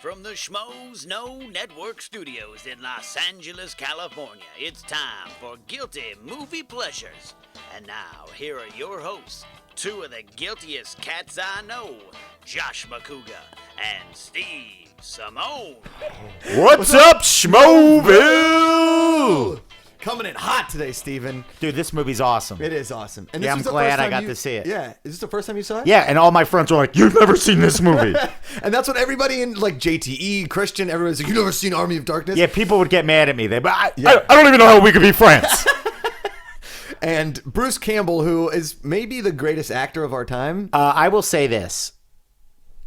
From the Schmoes Know Network studios in Los Angeles, California, it's time for Guilty Movie Pleasures. And now, here are your hosts, two of the guiltiest cats I know, Josh Macuga and Steve Simeone. What's up, Schmoville? Coming in hot today, Steven. Dude, this movie's awesome. It is awesome. And Yeah, this I'm was the glad first I time got to see it. Yeah. Is this the first time you saw it? Yeah, and all my friends were like, you've never seen this movie. And that's what everybody in, like, JTE, Christian, everyone's like, you never seen Army of Darkness? Yeah, people would get mad at me. I don't even know how we could be friends. And Bruce Campbell, who is maybe the greatest actor of our time. I will say this.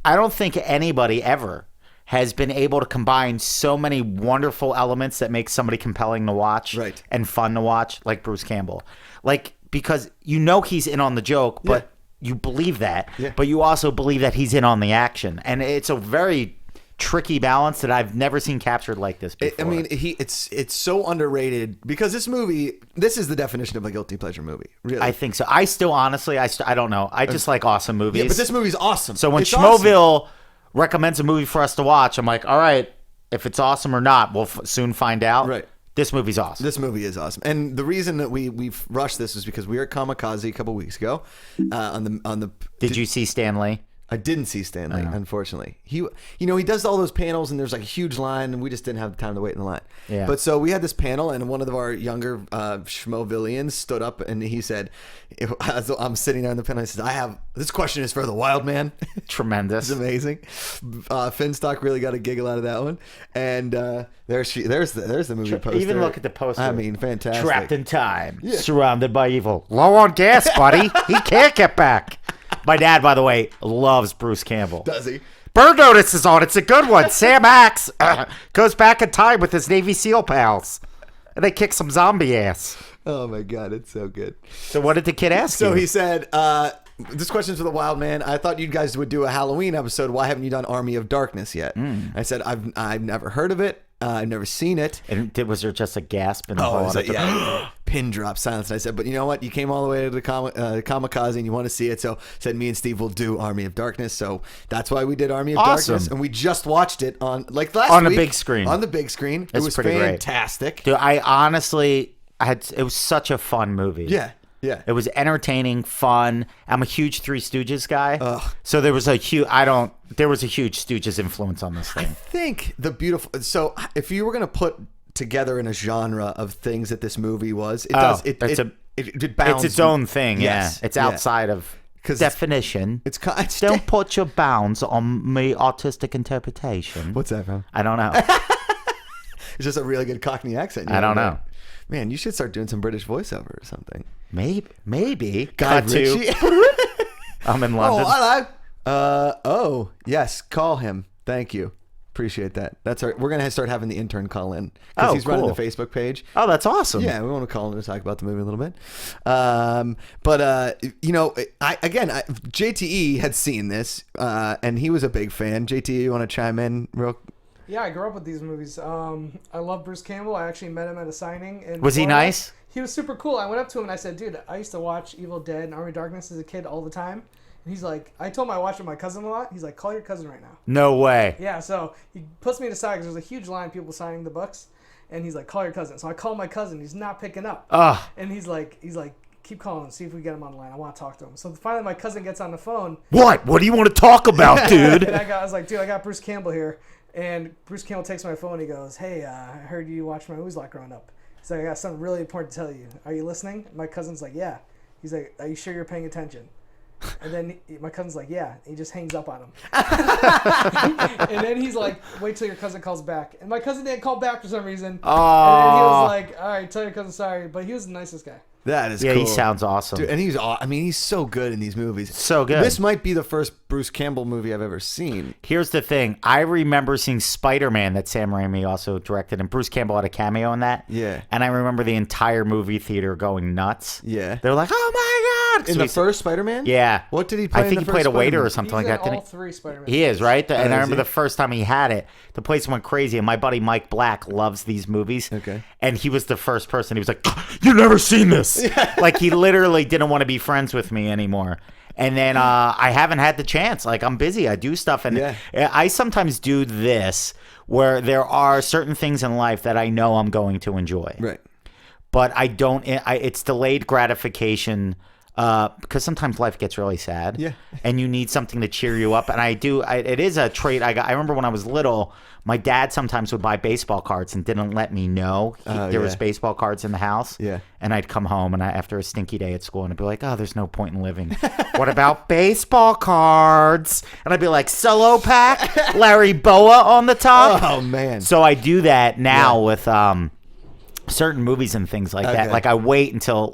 I don't think anybody ever has been able to combine so many wonderful elements that make somebody compelling to watch Right. and fun to watch, like Bruce Campbell. Like, because you know he's in on the joke, but you believe that. Yeah. But you also believe that he's in on the action. And it's a very tricky balance that I've never seen captured like this before. I mean, it's so underrated because this is the definition of a guilty pleasure movie. Really, I think so. I still, honestly, I don't know. I just like awesome movies. yeah, but this movie's awesome. So when It's awesome. Schmoville recommends a movie for us to watch, I'm like, all right, if it's awesome or not, we'll soon find out. Right. This movie's awesome. This movie is awesome, and the reason that we've rushed this is because we were at Kamikaze a couple weeks ago. On the Did you see Stan Lee? I didn't see Stanley, unfortunately. He does all those panels, and there's like a huge line, and we just didn't have the time to wait in the line. Yeah. But so we had this panel, and one of our younger Schmovillians stood up, and he said, as I'm sitting there on the panel, he says, this question is for the wild man. Tremendous. It's amazing. Finstock really got a giggle out of that one. And there's the movie poster. Even look at the poster. I mean, fantastic. Trapped in time, surrounded by evil. Low on gas, buddy. He can't get back. My dad, by the way, loves Bruce Campbell. Does he? Bird Notice is on. It's a good one. Sam Axe goes back in time with his Navy SEAL pals. And they kick some zombie ass. Oh, my God. It's so good. So what did the kid ask you? So he said, this question's for the wild man. I thought you guys would do a Halloween episode. Why haven't you done Army of Darkness yet? I said, I've never heard of it. I've never seen it. And was there just a gasp in the Oh, whole it was like, pin drop silence. And I said, but you know what? You came all the way to the Kamikaze and you want to see it. So I said, me and Steve will do Army of Darkness. So that's why we did Army of Darkness. And we just watched it on last week. On the big screen. On the big screen. It was pretty fantastic. Great. Dude, I honestly, it was such a fun movie. Yeah. Yeah. It was entertaining, fun. I'm a huge Three Stooges guy. So there was a huge Stooges influence on this thing. I think so if you were going to put together in a genre of things that this movie was, it bounds. It's its own thing. Yes. Yeah. It's outside of definition. It's Don't put your bounds on me artistic interpretation. What's that from? I don't know. It's just a really good Cockney accent. I don't know. Man, you should start doing some British voiceover or something. Maybe. Guy Cut to. Ritchie. I'm in London. Oh, hello. Yes, call him. Thank you. Appreciate that. We're gonna start having the intern call in because he's running the Facebook page. Oh, that's awesome. Yeah, we want to call him to talk about the movie a little bit. JTE had seen this, and he was a big fan. JTE, you want to chime in real? Yeah, I grew up with these movies. I love Bruce Campbell. I actually met him at a signing. Was he nice? He was super cool. I went up to him and I said, dude, I used to watch Evil Dead and Army of Darkness as a kid all the time. And he's like, I told him I watched it with my cousin a lot. He's like, call your cousin right now. No way. Yeah, so he puts me aside because there's a huge line of people signing the books. And he's like, call your cousin. So I call my cousin. He's not picking up. And he's like, keep calling him, see if we get him on the line. I want to talk to him. So finally my cousin gets on the phone. What do you want to talk about, dude? And I was like, dude, I got Bruce Campbell here. And Bruce Campbell takes my phone. He goes, hey, I heard you watch my movies a lot growing up. He's like, I got something really important to tell you. Are you listening? My cousin's like, yeah. He's like, are you sure you're paying attention? And then my cousin's like, yeah. He just hangs up on him. And then he's like, wait till your cousin calls back. And my cousin didn't call back for some reason. Oh. And then he was like, all right, tell your cousin sorry. But he was the nicest guy. That is cool. Yeah, he sounds awesome. Dude, and he's so good in these movies. So good. This might be the first Bruce Campbell movie I've ever seen. Here's the thing. I remember seeing Spider-Man that Sam Raimi also directed, and Bruce Campbell had a cameo in that. Yeah. And I remember the entire movie theater going nuts. Yeah. They were like, oh my God. In the first Spider-Man? Yeah. What did he play I think in the he played a first waiter Spider-Man? or something He's like that. in Didn't all three Spider-Man. He is, right? And I remember he? the first time he had it, the place went crazy. And my buddy Mike Black loves these movies. Okay. And he was the first person. He was like, you've never seen this. Yeah. Like he literally didn't want to be friends with me anymore. And then I haven't had the chance. Like, I'm busy. I do stuff. And I sometimes do this where there are certain things in life that I know I'm going to enjoy. Right. But I don't. It's delayed gratification because sometimes life gets really sad. Yeah. And you need something to cheer you up. And it is a trait I got. I remember when I was little, my dad sometimes would buy baseball cards and didn't let me know there was baseball cards in the house. Yeah. And I'd come home and after a stinky day at school and I'd be like, oh, there's no point in living. What about baseball cards? And I'd be like, solo pack, Larry Boa on the top. Oh, man. So I do that now with certain movies and things like that. Like I wait until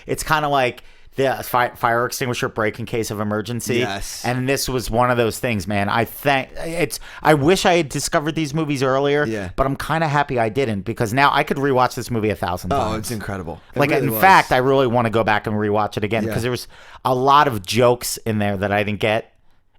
it's kind of like the fire extinguisher break in case of emergency. Yes. And this was one of those things, man. I wish I had discovered these movies earlier, but I'm kind of happy I didn't because now I could rewatch this movie 1,000 times. Oh, it's incredible. In fact, I really want to go back and rewatch it again because there was a lot of jokes in there that I didn't get.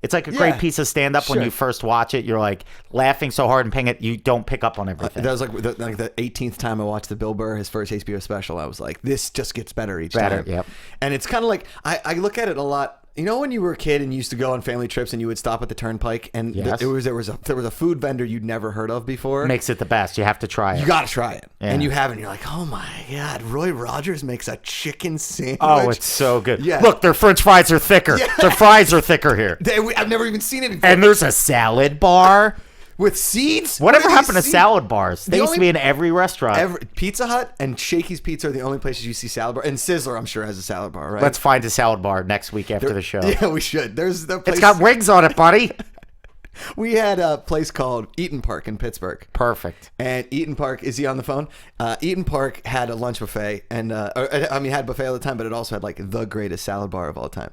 It's like a great piece of stand-up when you first watch it. You're like laughing so hard and paying it, you don't pick up on everything. That was like the 18th time I watched the Bill Burr, his first HBO special. I was like, this just gets better each time. Yep. And it's kind of like, I look at it a lot. You know when you were a kid and you used to go on family trips and you would stop at the Turnpike and there was a food vendor you'd never heard of before? Makes it the best. You have to try it. You got to try it. Yeah. And you haven't. You're like, oh my God, Roy Rogers makes a chicken sandwich. Oh, it's so good. Yeah. Look, their French fries are thicker. Yeah. Their fries are thicker here. I've never even seen it before. And there's a salad bar. With seeds? Whatever happened to salad bars? They used to be in every restaurant. Pizza Hut and Shakey's Pizza are the only places you see salad bar. And Sizzler, I'm sure, has a salad bar, right? Let's find a salad bar next week after the show. Yeah, we should. There's the place. It's got wings on it, buddy. We had a place called Eaton Park in Pittsburgh. Perfect. And Eaton Park, is he on the phone? Eaton Park had a lunch buffet, and had buffet all the time, but it also had like the greatest salad bar of all time.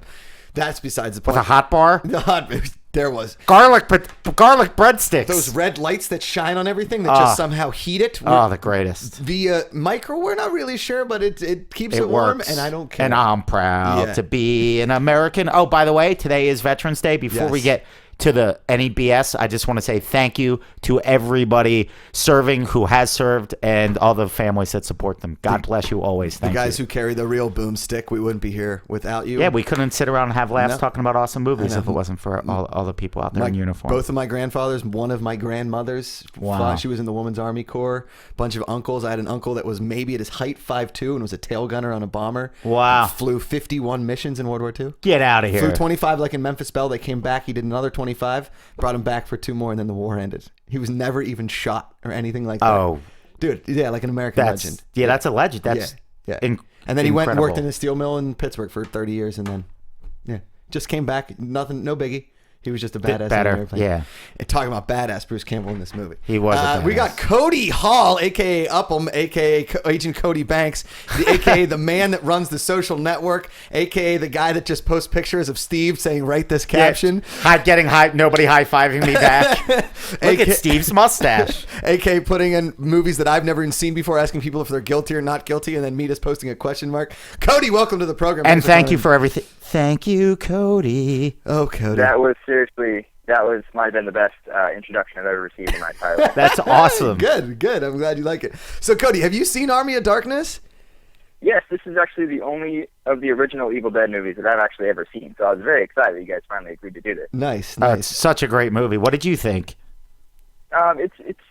That's besides the point. With a hot bar? The hot. There was garlic breadsticks. Those red lights that shine on everything that just somehow heat it. The greatest. Via micro, we're not really sure, but it keeps it warm, works. and I don't care. And I'm proud to be an American. Oh, by the way, today is Veterans Day. Before we get to the NEBS, I just want to say thank you to everybody serving who has served and all the families that support them. God bless you always. Thank you. The guys who carry the real boomstick, we wouldn't be here without you. Yeah, we couldn't sit around and have laughs talking about awesome movies if it wasn't for all the people out there in uniform. Both of my grandfathers, one of my grandmothers, she was in the Women's Army Corps. A bunch of uncles. I had an uncle that was maybe at his height 5'2" and was a tail gunner on a bomber. Wow. Flew 51 missions in World War II. Get out of here. Flew 25 like in Memphis Belle. They came back. He did another 25. Brought him back for 2 more, and then the war ended. He was never even shot or anything like that. Oh. Dude, yeah, like an American legend. Yeah, that's a legend. That's and then he went and worked in a steel mill in Pittsburgh for 30 years, and then just came back. Nothing, no biggie. He was just a badass. Better, yeah. And talking about badass Bruce Campbell in this movie. He was a badass. We got Cody Hall, a.k.a. Upham, a.k.a. Agent Cody Banks, a.k.a. the man that runs the social network, a.k.a. the guy that just posts pictures of Steve saying, write this caption. Nobody high-fiving me back. Look at Steve's mustache. A.k.a. putting in movies that I've never even seen before, asking people if they're guilty or not guilty, and then me just posting a question mark. Cody, welcome to the program. And thank you for everything. Thank you, Cody. Oh, Cody. That might have been the best introduction I've ever received in my entire life. That's awesome. Good. I'm glad you like it. So, Cody, have you seen Army of Darkness? Yes, this is actually the only of the original Evil Dead movies that I've actually ever seen. So I was very excited you guys finally agreed to do this. Nice. It's such a great movie. What did you think?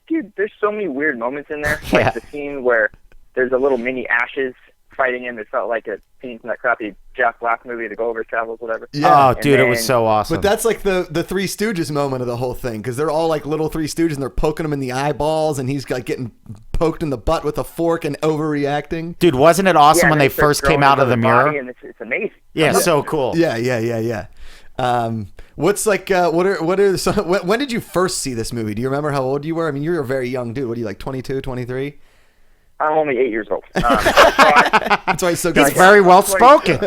Dude, there's so many weird moments in there. Like the scene where there's a little mini Ashes fighting him. It felt like a scene from that crappy Jack Black movie, The Gulliver Travels, whatever. Yeah. Oh, dude, it was so awesome. But that's like the Three Stooges moment of the whole thing, because they're all like little Three Stooges, and they're poking him in the eyeballs, and he's like getting poked in the butt with a fork and overreacting. Dude, wasn't it awesome when they first came out of the mirror? And it's amazing. Yeah, so cool. Yeah. What's like? When did you first see this movie? Do you remember how old you were? I mean, you were a very young dude. What are you, like 22, 23? I'm only 8 years old. That's why he's so good. He's very well spoken.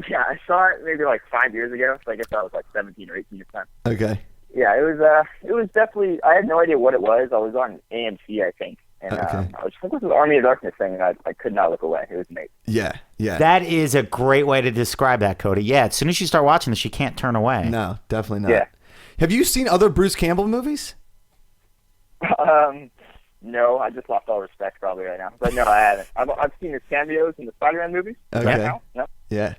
Yeah, I saw it maybe like 5 years ago. So I guess I was like 17 or 18 at the time. Okay. Yeah, it was definitely. I had no idea what it was. I was on AMC, I think, and I was just this Army of Darkness thing, and I could not look away. It was amazing. Yeah. That is a great way to describe that, Cody. Yeah, as soon as you start watching this, you can't turn away. No, definitely not. Yeah. Have you seen other Bruce Campbell movies? No, I just lost all respect probably right now. But no, I haven't. I've seen his cameos in the Spider-Man movies. Okay. No. Yeah.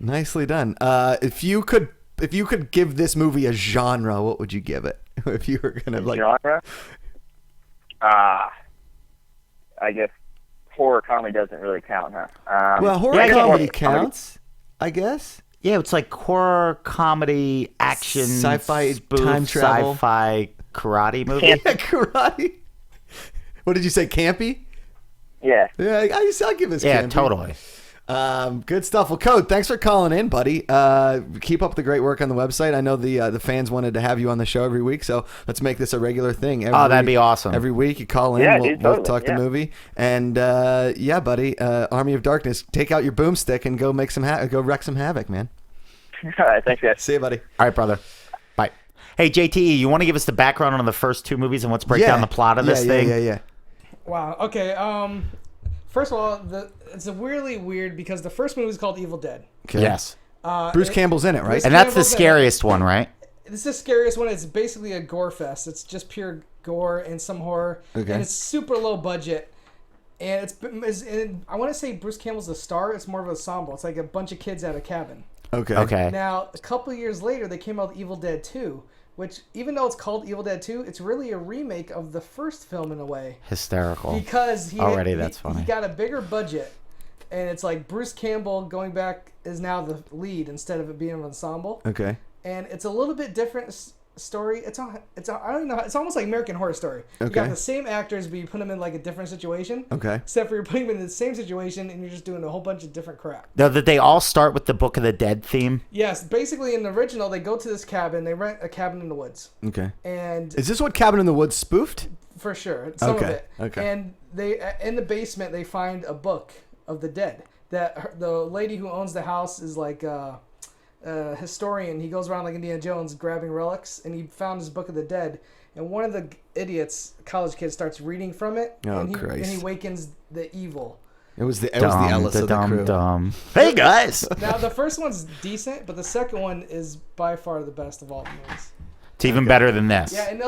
Nicely done. If you could give this movie a genre, what would you give it? If you were gonna genre, I guess horror comedy doesn't really count, huh? Well, horror comedy counts, I guess. Yeah, it's like horror comedy, action, sci-fi, spoof, time travel, sci-fi karate movie. Yeah, karate. What did you say? Campy? Yeah. Yeah, I'll give this. Yeah, campy. totally. Good stuff. Well, Code, thanks for calling in, buddy. Keep up the great work on the website. I know the fans wanted to have you on the show every week, so let's make this a regular thing. That'd be awesome. Every week you call in, we'll talk the movie, and yeah, buddy. Army of Darkness. Take out your boomstick and go make go wreck some havoc, man. All right, thanks, guys. See you, buddy. All right, brother. Bye. Hey, JTE, you want to give us the background on the first two movies and let's break down the plot of this thing? Yeah. Wow. Okay. First of all, it's weirdly weird because the first movie is called Evil Dead. Okay. Yes. Bruce Campbell's in it, right? And that's the scariest one, right? It's the scariest one. It's basically a gore fest. It's just pure gore and some horror. Okay. And it's super low budget. And I want to say Bruce Campbell's the star. It's more of an ensemble. It's like a bunch of kids at a cabin. Okay. Now, a couple of years later, they came out with Evil Dead 2, which, even though it's called Evil Dead 2, it's really a remake of the first film in a way. Hysterical. Because that's funny. He got a bigger budget, and it's like Bruce Campbell going back is now the lead instead of it being an ensemble. Okay. And it's a little bit different story. I don't know. It's almost like American Horror Story. Okay. You got the same actors, but you put them in like a different situation. Okay. Except for you're putting them in the same situation, and you're just doing a whole bunch of different crap. Now, that they all start with the Book of the Dead theme? Yes. Basically, in the original, they go to this cabin. They rent a cabin in the woods. Okay. And is this what Cabin in the Woods spoofed? For sure. Some of it. Okay. And they in the basement, they find a book of the dead. That the lady who owns the house is like a historian. He goes around like Indiana Jones grabbing relics, and he found his Book of the Dead. And one of the idiots, college kid, starts reading from it, and he wakens the evil. It was the Ellis of the crew. Hey guys! Now the first one's decent, but the second one is by far the best of all the movies. It's even better than this. Yeah, and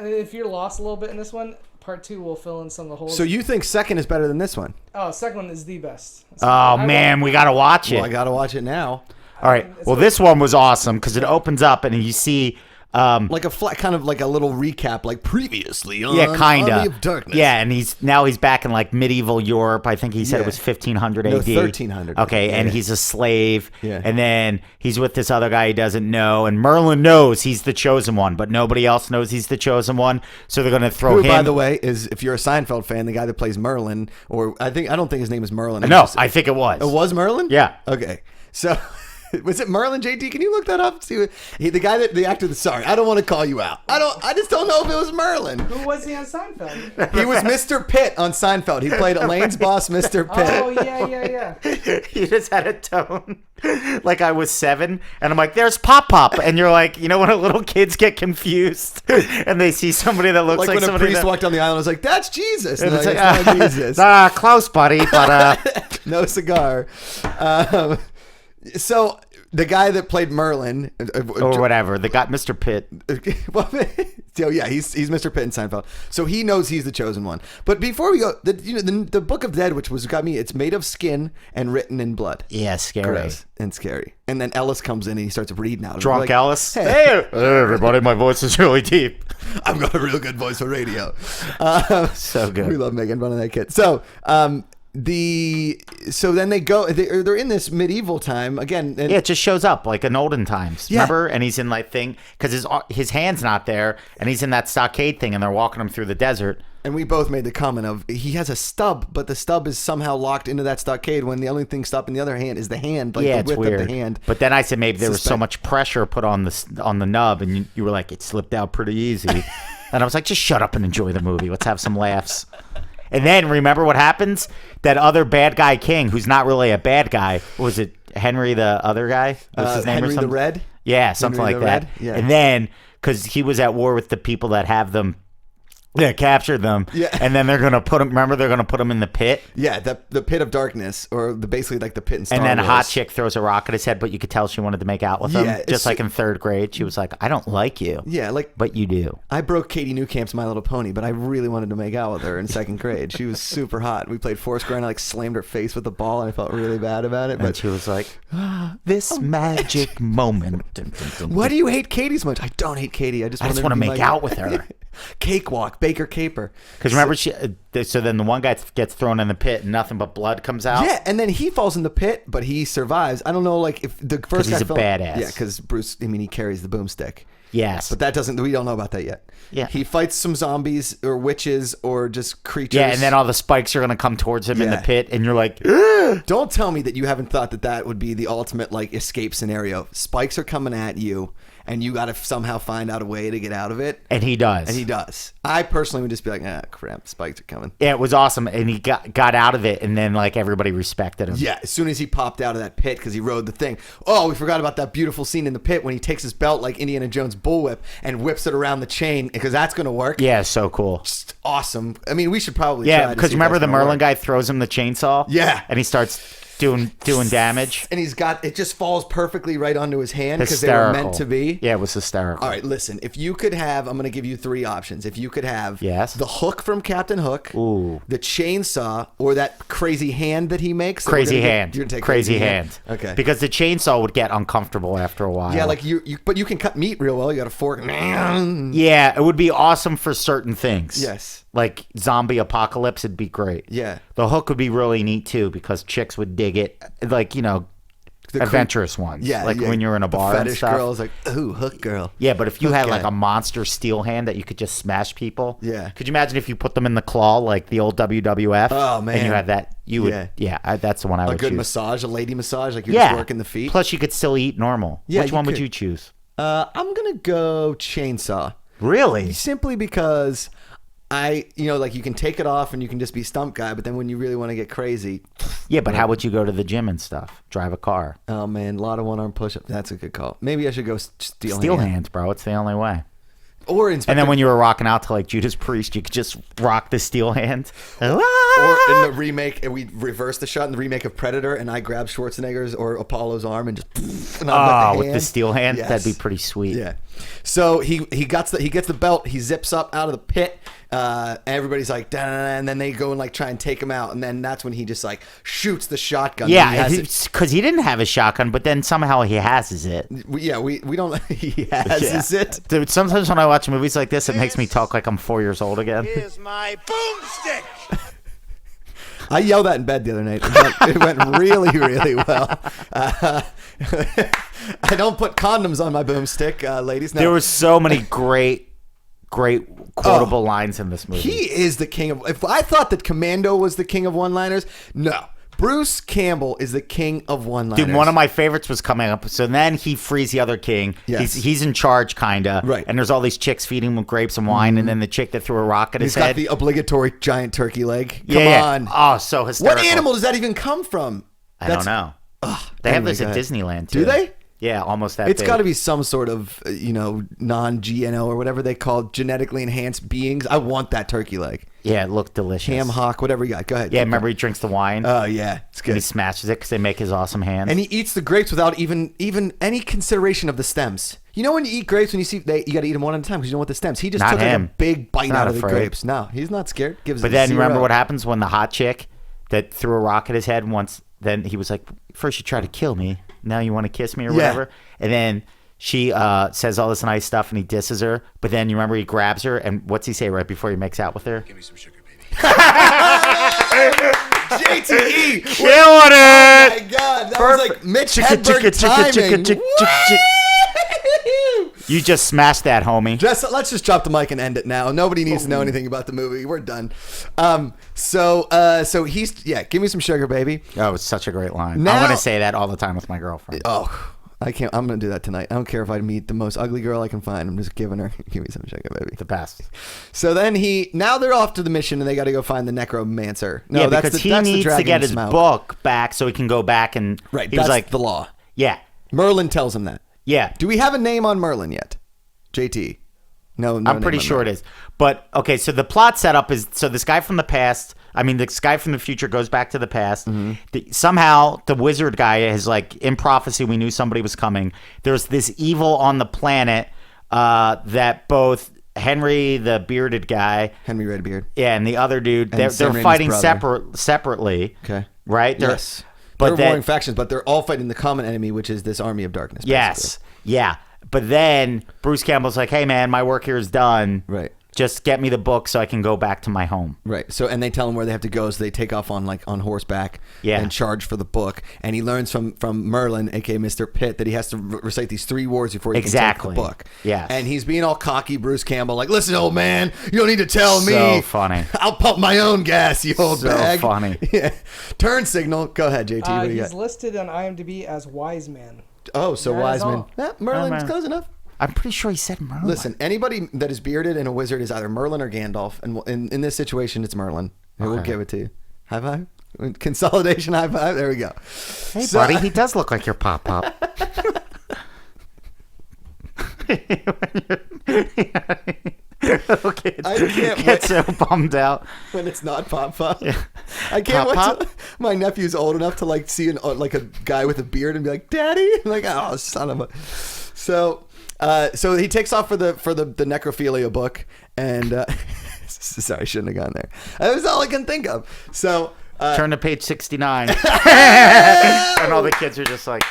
if you're lost a little bit in this one, part 2 will fill in some of the holes. So you think second is better than this one? Oh, second one is the best. We gotta watch it. Well, I gotta watch it now. All right. Well, this one was awesome because it opens up and you see like a flat, kind of like a little recap, like previously on Army of Darkness. Yeah, and he's back in like medieval Europe. I think he said it was 1500 AD. 1300. Okay, and he's a slave. Yeah. And then he's with this other guy he doesn't know, and Merlin knows he's the chosen one, but nobody else knows he's the chosen one. So they're gonna throw him. By the way, is if you're a Seinfeld fan, the guy that plays Merlin, or I don't think his name is Merlin. No, I think it was. It was Merlin? Yeah. Okay. So was it Merlin, JT? Can you look that up? See, the actor. Sorry, I don't want to call you out. I just don't know if it was Merlin. Who was he on Seinfeld? He was Mr. Pitt on Seinfeld. He played Elaine's boss, Mr. Pitt. Oh yeah. He just had a tone like I was 7, and I'm like, "There's Pop," and you're like, you know, when little kids get confused and they see somebody that looks like when somebody a priest walked down the aisle, I was like, "That's Jesus." And it's not Jesus. Close, buddy, but no cigar. So the guy that played Merlin, or whatever, they got Mr. Pitt. So yeah, he's Mr. Pitt in Seinfeld. So he knows he's the chosen one. But before we go, the Book of Dead, which got me, it's made of skin and written in blood. Yeah, scary. Gross and scary. And then Ellis comes in and he starts reading out. Drunk like, Ellis. Hey, everybody, my voice is really deep. I've got a real good voice for radio. So good. We love making fun of that kid. So then they go. They're in this medieval time again. And it just shows up like in olden times. Yeah. Remember? And he's in like thing because his hand's not there, and he's in that stockade thing, and they're walking him through the desert. And we both made the comment of he has a stub, but the stub is somehow locked into that stockade when the only thing stopping the other hand is the hand, like the width of the hand. But then I said maybe there was so much pressure put on the nub, and you were like, it slipped out pretty easy. And I was like, just shut up and enjoy the movie. Let's have some laughs. And then remember what happens? That other bad guy king, who's not really a bad guy, was it Henry the other guy? What's his name? Henry or something? the Red? Yeah, something Henry like the that. Red? Yeah. And then, because he was at war with the people that have them Yeah, captured them. Yeah. And then they're going to put them, remember, they're going to put them in the pit. Yeah, the pit of darkness, or basically like the pit in Star And then Wars. a hot chick throws a rock at his head, but you could tell she wanted to make out with him. Yeah, Just like in third grade. She was like, I don't like you. Yeah, like... But you do. I broke Katie Newcamp's My Little Pony, but I really wanted to make out with her in second grade. She was super hot. We played Foursquare, and I like slammed her face with the ball, and I felt really bad about it. And But she was like, this magic moment. why do you hate Katie so much? I don't hate Katie. I just want to make out with her. Cakewalk, Baker Caper. Because remember, so then the one guy gets thrown in the pit and nothing but blood comes out. Yeah, and then he falls in the pit, but he survives. I don't know, like, if the first guy he's a badass. Yeah, because Bruce, I mean, he carries the boomstick. Yes. But that doesn't, we don't know about that yet. Yeah. He fights some zombies or witches or just creatures. Yeah, and then all the spikes are going to come towards him in the Yeah. pit, and you're like, Don't tell me that you haven't thought that that would be the ultimate, like, escape scenario. Spikes are coming at you, and you got to somehow find out a way to get out of it. and he does. And he does. I personally would just be like, crap, spikes are coming. Yeah, it was awesome, and he got out of it, and then like everybody respected him. Yeah, as soon as he popped out of that pit because he rode the thing. Oh, we forgot about that beautiful scene in the pit when he takes his belt like Indiana Jones bullwhip and whips it around the chain because that's going to work. Yeah, so cool. Just awesome. I mean, we should probably try Yeah, to because see if remember that's the gonna Merlin work. guy throws him the chainsaw? Yeah. And he starts doing damage. And he's got, it just falls perfectly right onto his hand because they were meant to be. Yeah, it was hysterical. All right, listen, if you could have, I'm going to give you three options. If you could have Yes. the hook from Captain Hook, Ooh. the chainsaw, or that crazy hand that he makes. that we're Crazy gonna get- hand. You're going to take Crazy hand. Okay. Because the chainsaw would get uncomfortable after a while. Yeah, like but you can cut meat real well. You got a fork. Yeah, it would be awesome for certain things. Yes. Like zombie apocalypse, it'd be great. Yeah. The hook would be really neat too because chicks would dig it. Like, you know, The adventurous ones. Yeah. Like yeah. when you're in a bar the and fetish stuff. girl is like, ooh, hook girl. Yeah, but if you Hook had guy. like a monster steel hand that you could just smash people. Yeah. Could you imagine if you put them in the claw like the old WWF? Oh, man. And you had that, you would, that's the one I A would good choose. massage, a lady massage, like you're Yeah. just working the feet. Plus you could still eat normal. Yeah, Which you one would could. you choose? I'm going to go chainsaw. Really? Simply because like you can take it off and you can just be stump guy, but then when you really want to get crazy. Yeah, but how would you go to the gym and stuff? Drive a car. Oh, man, a lot of one-arm push-ups. That's a good call. Maybe I should go Steel hands, bro. It's the only way. Or Inspector. And then when you were rocking out to like Judas Priest, you could just rock the steel hand. Or in the remake, and we reverse the shot in the remake of Predator, and I grab Schwarzenegger's or Apollo's arm and just and I with the steel hand, Yes. that'd be pretty sweet. Yeah. So he gets the belt. He zips up out of the pit. And everybody's like, da, da, da, and then they go and like try and take him out, and then that's when he just like shoots the shotgun. Yeah, because he didn't have a shotgun, but then somehow he has it. We don't. He has it. Dude, sometimes when I watch movies like this, it makes me talk like I'm 4 years old again. Here's my boomstick. I yelled that in bed the other night. It went really, really well. I don't put condoms on my boomstick, ladies. No. There were so many great quotable lines in this movie. He is the king of. If I thought that Commando was the king of one-liners, no. Bruce Campbell is the king of one-liners. Dude, one of my favorites was coming up. So then he frees the other king. Yes. He's in charge, kind of. Right. And there's all these chicks feeding him with grapes and wine, and then the chick that threw a rock at his He's got head. the obligatory giant turkey leg. Come yeah. on. Oh, so hysterical. What animal does that even come from? I don't know. They have this at Disneyland, too. Do they? Yeah, almost that It's big. got to be some sort of, non-GNO or whatever they call genetically enhanced beings. I want that turkey leg. Yeah, it looked delicious. Ham hock, whatever you got. Go ahead. Yeah, remember he drinks the wine? Oh, yeah. It's And good. he smashes it because they make his awesome hands. And he eats the grapes without even any consideration of the stems. You know when you eat grapes, when you see you got to eat them one at a time because you don't want the stems. He just Not took like him. a big bite He's not out of the afraid. grapes. No, he's not scared. Gives But it then zero. remember what happens when the hot chick that threw a rock at his head once, then he was like, first you tried to kill me, now you want to kiss me or Yeah. whatever. And then she says all this nice stuff and he disses her. But then you remember he grabs her and what's he say right before he makes out with her? Give me some sugar, baby. JTE. Killing Oh it! my God, that was like Mitch Hedberg timing. Woo! You just smashed that, homie. Let's just drop the mic and end it now. Nobody needs to know anything about the movie. We're done. So he's give me some sugar, baby. Oh, it's such a great line. Now- I'm going to say that all the time with my girlfriend. Oh, I can't. I'm gonna do that tonight. I don't care if I meet the most ugly girl I can find. I'm just giving her. Give me some sugar, baby. The best. So then now they're off to the mission and they got to go find the necromancer. No, Yeah, that's because the, he that's the needs to dragon get his smoke. book back so he can go back and... Right, He was that's like, the law. yeah, Merlin tells him that. yeah. Do we have a name on Merlin yet? JT. No, I'm pretty sure it is. But okay, so the plot setup is this guy from the past. I mean, this guy from the future goes back to the past. Somehow, the wizard guy is like in prophecy. We knew somebody was coming. There's this evil on the planet that both Henry, the bearded guy, Henry Redbeard, and the other dude, they're fighting separately. Okay, right? Yes, but they're warring factions, but they're all fighting the common enemy, which is this army of darkness. Basically. Yes, yeah. But then Bruce Campbell's like, "Hey, man, my work here is done. Right. Just get me the book so I can go back to my home." Right. So, and they tell him where they have to go, so they take off on horseback and charge for the book. And he learns from Merlin, aka Mr. Pitt, that he has to recite these 3 words before he can take the book. Yeah. And he's being all cocky, Bruce Campbell, like, "Listen, old man, you don't need to tell me. So funny. I'll pump my own gas, you old bag." So funny. Yeah. Turn signal. Go ahead, JT. What do you He's got? listed on IMDb as Wise Man. Oh, so That is Wiseman. all. Yeah, Merlin's close enough. I'm pretty sure he said Merlin. Listen, anybody that is bearded and a wizard is either Merlin or Gandalf, and in this situation, it's Merlin. And we'll give it to you. High five, consolidation, high five. There we go. Hey, buddy, he does look like your pop. Okay, I can't get so bummed out when it's not Pop. I can't wait till my nephew's old enough to like see like a guy with a beard and be like, "Daddy," I'm like, "Oh, son of a." So he takes off for the necrophilia book, and sorry, I shouldn't have gone there. That was all I can think of. So turn to page 69, and all the kids are just like.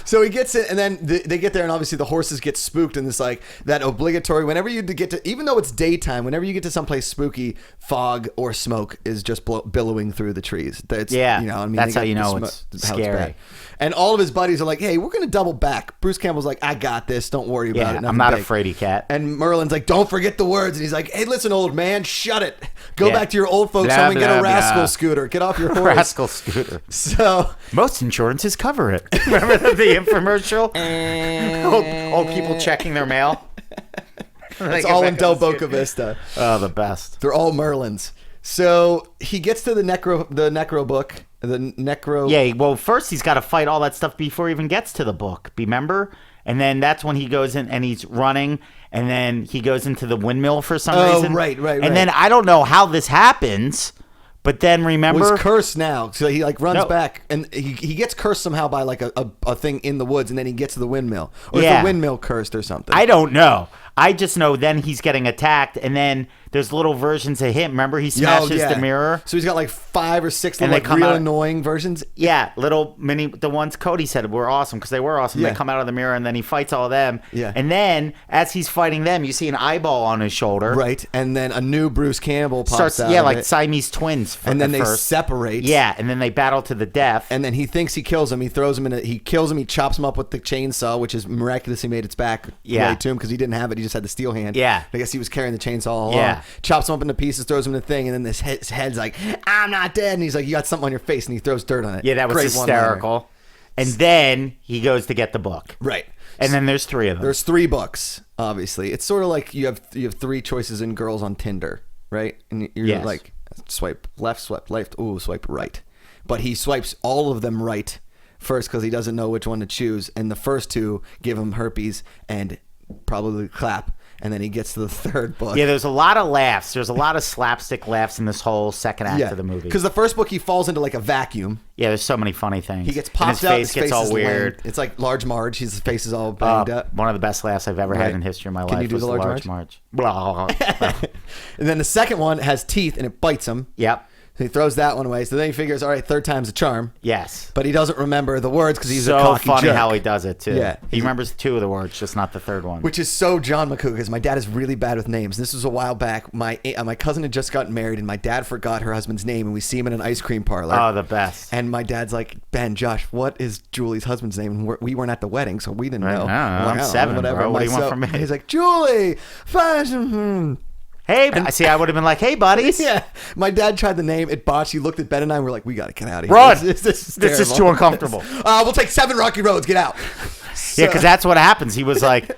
So he gets it, and then they get there, and obviously the horses get spooked, and it's like that obligatory. Whenever you get to, even though it's daytime, whenever you get to someplace spooky, fog or smoke is just billowing through the trees. That's, yeah, you know, I mean, that's how you know it's scary. Bad. And all of his buddies are like, "Hey, we're gonna double back." Bruce Campbell's like, "I got this. Don't worry about it. I'm not a fraidy cat." And Merlin's like, "Don't forget the words." And he's like, "Hey, listen, old man, shut it. Go back to your old folks blah, home and get blah, a rascal blah. scooter. Get off your horse." Rascal scooter. So most insurances cover it. Remember the infomercial? old people checking their mail. It's all in Del Boca Vista. Oh, the best. They're all Merlins. So he gets to the necro book. Yeah, well, first he's got to fight all that stuff before he even gets to the book. Remember? And then that's when he goes in and he's running, and then he goes into the windmill for some reason. Right. And then I don't know how this happens, but then remember, well, he's cursed now, so he like runs back, and he gets cursed somehow by like a thing in the woods, and then he gets to the windmill, or is the windmill cursed or something? I don't know. I just know then he's getting attacked, and then there's little versions of him. Remember, he smashes the mirror. So he's got like 5 or 6 little like real annoying versions. Yeah, little mini. The ones Cody said were awesome because they were awesome. Yeah. They come out of the mirror, and then he fights all of them. Yeah. And then as he's fighting them, you see an eyeball on his shoulder. Right. And then a new Bruce Campbell pops out. Yeah, of like it. Siamese twins. And then they first. separate. Yeah, and then they battle to the death. And then he thinks he kills him. He throws him in. He kills him. He chops him up with the chainsaw, which is miraculously made its back way to him because he didn't have it. He just had the steel hand. Yeah. I guess he was carrying the chainsaw all along. Yeah. Chops him up into pieces, throws him in the thing, and then his head's like, "I'm not dead." And he's like, "You got something on your face," and he throws dirt on it. Yeah, that was Great hysterical. one-liner. And then he goes to get the book. Right. And then there's 3 of them. There's 3 books, obviously. It's sort of like you have 3 choices in girls on Tinder, right? And you're like, swipe left, swipe right. But he swipes all of them right first because he doesn't know which one to choose. And the first 2 give him herpes and probably clap. And then he gets to the 3rd book. Yeah, there's a lot of laughs. There's a lot of slapstick laughs in this whole second act of the movie. Because the first book, he falls into like a vacuum. Yeah, there's so many funny things. He gets popped out. His face gets all is weird. lame. It's like Large Marge. His face is all banged up. One of the best laughs I've ever had in history of my life. Can you do was the Large Marge? Blah. And then the second one has teeth and it bites him. Yep. So he throws that one away. So then he figures, all right, 3rd time's a charm. Yes. But he doesn't remember the words because he's so a cocky funny jerk. how he does it too. Yeah. He remembers 2 of the words, just not the 3rd one. Which is so John McCoo because my dad is really bad with names. This was a while back. My cousin had just gotten married and my dad forgot her husband's name and we see him in an ice cream parlor. Oh, the best. And my dad's like, "Ben, Josh, what is Julie's husband's name?" And we weren't at the wedding, so we didn't know. I'm 7, whatever. bro. What do you want from me? He's like, "Julie, fashion." Hey, see, I would have been like, "Hey, buddies." Yeah, my dad tried the name. It botched. He looked at Ben and I. And we're like, "We got to get out of here. Run! This is This is terrible. too uncomfortable." We'll take 7 rocky roads. Get out. Yeah, because that's what happens. He was like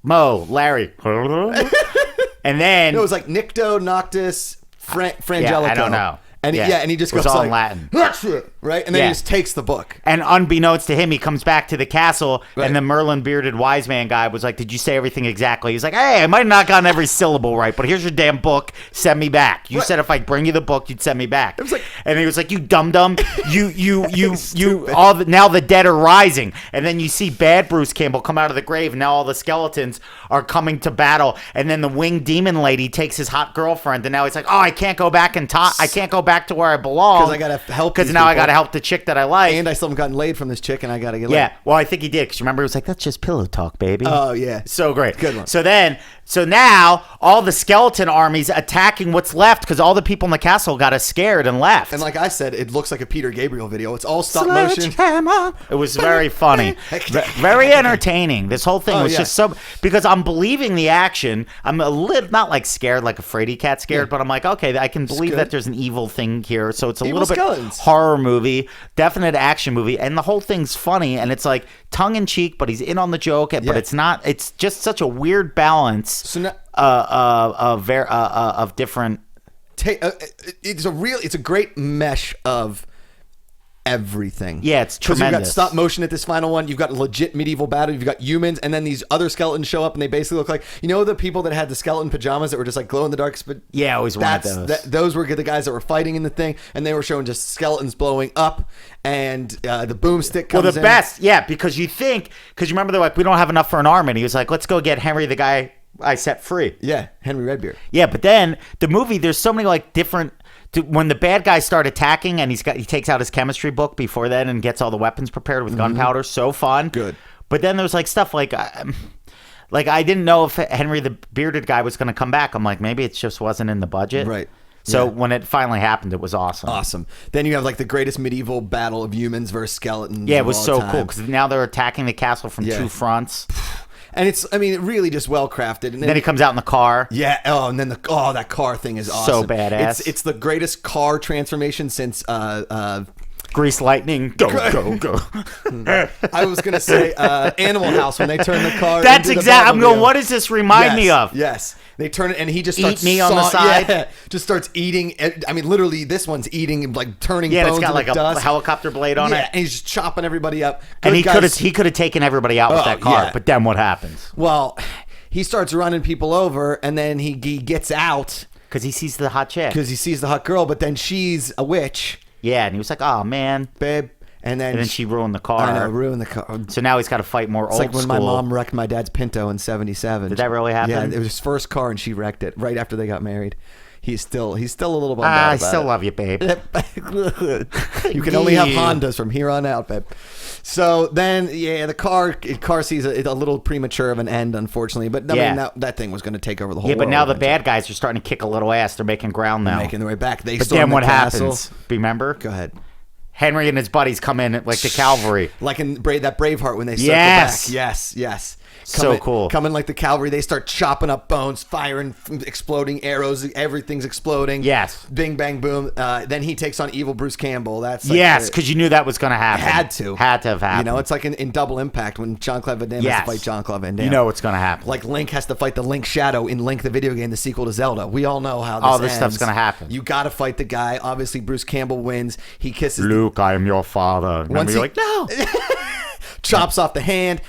Mo, Larry, and then it was like Nicto, Noctis, Frangelico. Yeah, I don't know. And he just it was goes all like, in Latin. That's it, right? And then he just takes the book. And unbeknownst to him, he comes back to the castle, and the Merlin bearded wise man guy was like, "Did you say everything exactly?" He's like, "Hey, I might have not gotten every syllable right, but here's your damn book. Send me back. You said if I bring you the book, you'd send me back." It was like, and he was like, "You dum dum, you now the dead are rising." And then you see bad Bruce Campbell come out of the grave, and now all the skeletons are coming to battle. And then the winged demon lady takes his hot girlfriend, and now he's like, "Oh, I can't go back I can't go back to where I belong because I gotta help. Because now I gotta help the chick that I like, and I still haven't gotten laid from this chick, and I gotta get laid." Yeah, well, I think he did because remember he was like, "That's just pillow talk, baby." Oh yeah, so great, good one. So now all the skeleton armies attacking what's left because all the people in the castle got us scared and left. And like I said, it looks like a Peter Gabriel video. It's all stop motion. It was very funny, very entertaining. This whole thing was just so because I'm believing the action. I'm a little not like scared, like a fraidy cat scared, but I'm like, okay, I can believe that there's an evil thing here. So it's a little bit horror movie, definite action movie, and the whole thing's funny and it's like tongue in cheek, but he's in on the joke, but it's not. It's just such a weird balance. So now, of different. It's a great mesh of everything. Yeah, it's tremendous. You've got stop motion at this final one. You've got legit medieval battle. You've got humans, and then these other skeletons show up, and they basically look like the people that had the skeleton pajamas that were just like glow in the dark. But yeah, I always wanted those. Those were the guys that were fighting in the thing, and they were showing just skeletons blowing up, and the boomstick comes in. Well, the best, because you remember they're like, we don't have enough for an army, and he was like, let's go get Henry, the guy I set free. Yeah, Henry Redbeard. Yeah, but then the movie, there's so many like different. When the bad guys start attacking, and he takes out his chemistry book before then and gets all the weapons prepared with gunpowder. So fun, good. But then there's like stuff like I didn't know if Henry the bearded guy was going to come back. I'm like, maybe it just wasn't in the budget, right? So when it finally happened, it was awesome. Awesome. Then you have like the greatest medieval battle of humans versus skeletons. Yeah, it was so cool because now they're attacking the castle from two fronts. And it's really just well crafted. And then he comes out in the car. Yeah. Oh, and then that car thing is awesome. So badass. It's the greatest car transformation since Grease Lightning. Go. I was gonna say Animal House when they turn the car. That's exactly. I'm going. What does this remind me of? Yes. They turn it, and he just starts eat me on the side. Yeah, just starts eating. I mean, literally, this one's eating, like turning. Yeah, bones it's got like dust. a helicopter blade on it. And he's just chopping everybody up. And he could have taken everybody out with that car. Yeah. But then what happens? Well, he starts running people over, and then he gets out because he sees the hot chick. Because he sees the hot girl, but then she's a witch. Yeah, and he was like, "Oh man, babe." And then she ruined the car. I know, ruined the car. So now he's got to fight more old school. It's like when my mom wrecked my dad's Pinto in '77. Did that really happen? Yeah, it was his first car, and she wrecked it right after they got married. He's still a little bummed out I about still it. love you, babe. You can only have Hondas from here on out, babe. So then, the car sees a little premature of an end, unfortunately. But I mean, that thing was going to take over the whole world. Yeah, but now the bad guys are starting to kick a little ass. They're making ground now. They're making their way back. But then what happens? Remember? Go ahead. Henry and his buddies come in like the cavalry. Like in that Braveheart when they circle back. Yes. Cool. Coming like the cavalry, they start chopping up bones, firing, exploding arrows. Everything's exploding. Yes. Bing, bang, boom. Then he takes on evil Bruce Campbell. That's because you knew that was going to happen. Had to have happened. It's like in Double Impact when Jean-Claude Van Damme has to fight Jean-Claude Van Damme. You know what's going to happen. Like Link has to fight the Link Shadow in Link the video game, the sequel to Zelda. We all know how this ends. Stuff's going to happen. You got to fight the guy. Obviously, Bruce Campbell wins. He kisses Luke, I am your father. Remember, you're like, no. Chops off the hand.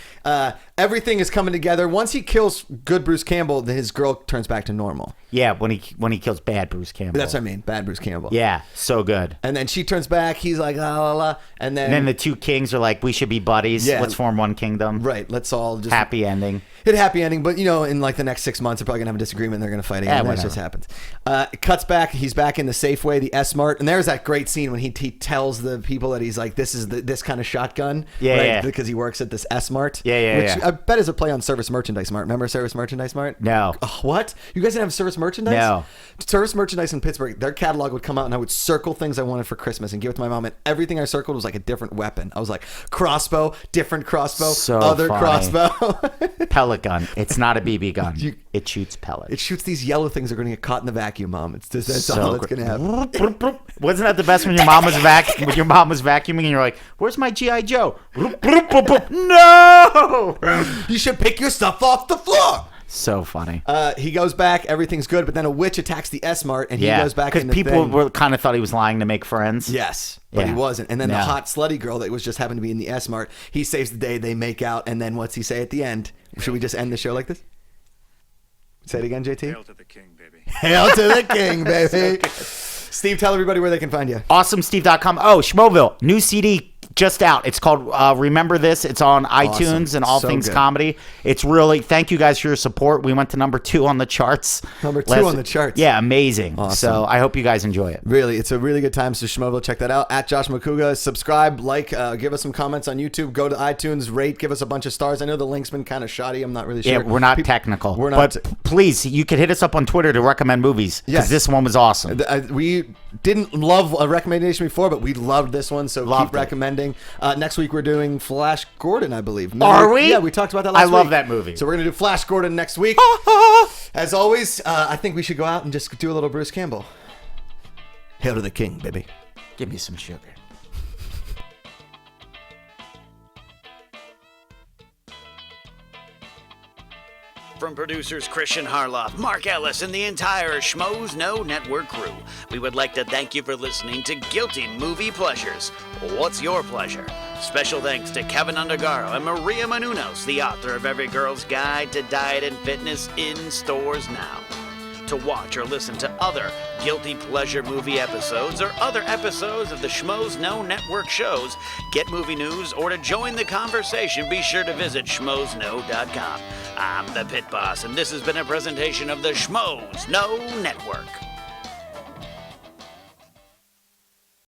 Everything is coming together. Once he kills good Bruce Campbell, then his girl turns back to normal. Yeah, when he kills bad Bruce Campbell. That's what I mean, bad Bruce Campbell. Yeah, so good. And then she turns back. He's like, la la la. And then the two kings are like, we should be buddies. Yeah. Let's form one kingdom. Right. Let's all just happy ending. Happy ending, but in like the next 6 months, they're probably gonna have a disagreement. And they're gonna fight again. That just happens. It cuts back. He's back in the Safeway, the S-Mart, and there's that great scene when he tells the people that he's like, this is this kind of shotgun. Yeah, right? yeah. Because he works at this S-Mart. Which I bet is a play on Service Merchandise Mart. Remember Service Merchandise Mart? No. What? You guys didn't have Service Merchandise? No. Service Merchandise in Pittsburgh, their catalog would come out and I would circle things I wanted for Christmas and give it to my mom, and everything I circled was like a different weapon. I was like, crossbow, different crossbow, other funny. Crossbow. Pellet gun. It's not a BB gun. It shoots pellets. It shoots these yellow things that are going to get caught in the vacuum, Mom. That's all that's going to happen. Wasn't that the best when your mom was vacuuming and you're like, where's my G.I. Joe? No! You should pick your stuff off the floor. So funny. He goes back, everything's good, but then a witch attacks the S-Mart, and he goes back in the people thing. were kind of thought he was lying to make friends. Yes, but he wasn't. And then the Yeah. hot, slutty girl that was just happened to be in the S-Mart, he saves the day, they make out, and then what's he say at the end? Should we just end the show like this? Say it again, JT. Hail to the king, baby. Hail to the king, baby. Steve, tell everybody where they can find you. AwesomeSteve.com. Oh, Schmoville, new CD just out. It's called Remember This. It's on iTunes and all So things good. comedy. It's really, thank you guys for your support. We went to number 2 on the charts. Number 2 on the charts. Yeah, amazing. Awesome. So I hope you guys enjoy it. Really, it's a really good time. So Schmoville, check that out. At Josh McCouga, subscribe, like, give us some comments on YouTube. Go to iTunes, rate, give us a bunch of stars. I know the link's been kind of shoddy. I'm not really sure. Yeah, we're not technical. We're not. But please, you could hit us up on Twitter to recommend movies. Because Yes. this one was awesome. We didn't love a recommendation before, but we loved this one, so Loved keep it. recommending. Next week we're doing Flash Gordon, I believe. Are we? Yeah, we talked about that last week. I love that movie. So we're going to do Flash Gordon next week. As always, I think we should go out and just do a little Bruce Campbell. Hail to the king, baby. Give me some sugar. From producers Christian Harloff, Mark Ellis, and the entire Schmoes Know Network crew, we would like to thank you for listening to Guilty Movie Pleasures. What's your pleasure? Special thanks to Kevin Undergaro and Maria Menounos, the author of Every Girl's Guide to Diet and Fitness, in stores now. To watch or listen to other Guilty Pleasure movie episodes or other episodes of the Schmoes Know Network shows, get movie news, or to join the conversation, be sure to visit schmoesknow.com. I'm the Pit Boss, and this has been a presentation of the Schmoes Know Network.